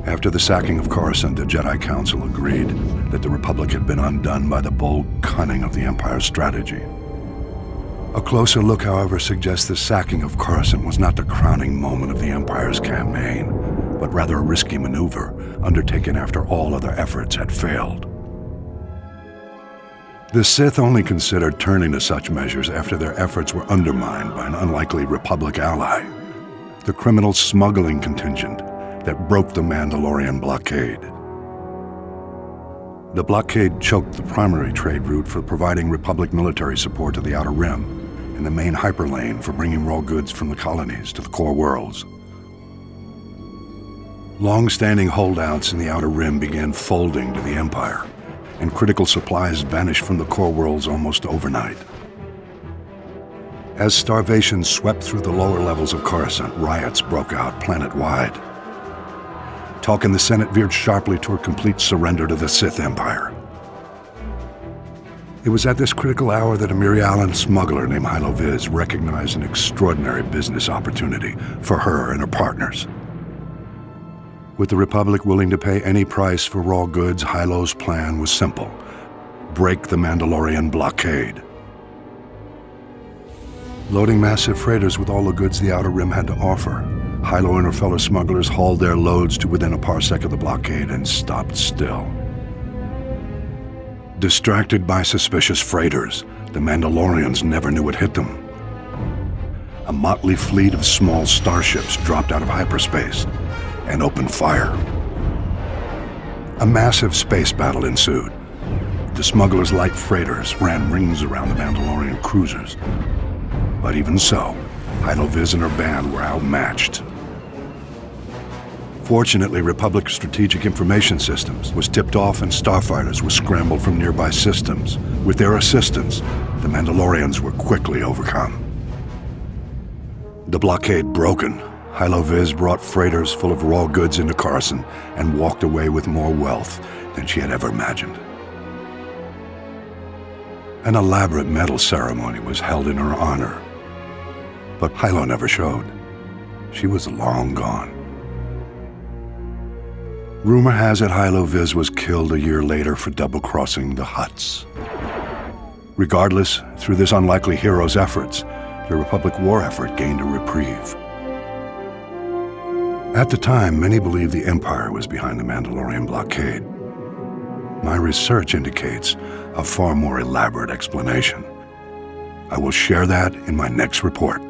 After the sacking of Coruscant, the Jedi Council agreed that the Republic had been undone by the bold cunning of the Empire's strategy. A closer look, however, suggests the sacking of Coruscant was not the crowning moment of the Empire's campaign, but rather a risky maneuver undertaken after all other efforts had failed. The Sith only considered turning to such measures after their efforts were undermined by an unlikely Republic ally, the criminal smuggling contingent that broke the Mandalorian Blockade. The blockade choked the primary trade route for providing Republic military support to the Outer Rim and the main hyperlane for bringing raw goods from the colonies to the core worlds. Long-standing holdouts in the Outer Rim began folding to the Empire, and critical supplies vanished from the core worlds almost overnight. As starvation swept through the lower levels of Coruscant, riots broke out planet-wide. Talk in the Senate veered sharply toward complete surrender to the Sith Empire. It was at this critical hour that a Mirialan smuggler named Hylo Viz recognized an extraordinary business opportunity for her and her partners. With the Republic willing to pay any price for raw goods, Hylo's plan was simple: break the Mandalorian Blockade. Loading massive freighters with all the goods the Outer Rim had to offer, Hylo and her fellow smugglers hauled their loads to within a parsec of the blockade and stopped still. Distracted by suspicious freighters, the Mandalorians never knew what hit them. A motley fleet of small starships dropped out of hyperspace and opened fire. A massive space battle ensued. The smugglers' light freighters ran rings around the Mandalorian cruisers. But even so, Hylo Viz and her band were outmatched. Fortunately, Republic Strategic Information Systems was tipped off and starfighters were scrambled from nearby systems. With their assistance, the Mandalorians were quickly overcome. The blockade broken, Hylo Viz brought freighters full of raw goods into Coruscant and walked away with more wealth than she had ever imagined. An elaborate medal ceremony was held in her honor, but Hylo never showed. She was long gone. Rumor has it Hylo Viz was killed a year later for double-crossing the Hutts. Regardless, through this unlikely hero's efforts, the Republic war effort gained a reprieve. At the time, many believed the Empire was behind the Mandalorian Blockade. My research indicates a far more elaborate explanation. I will share that in my next report.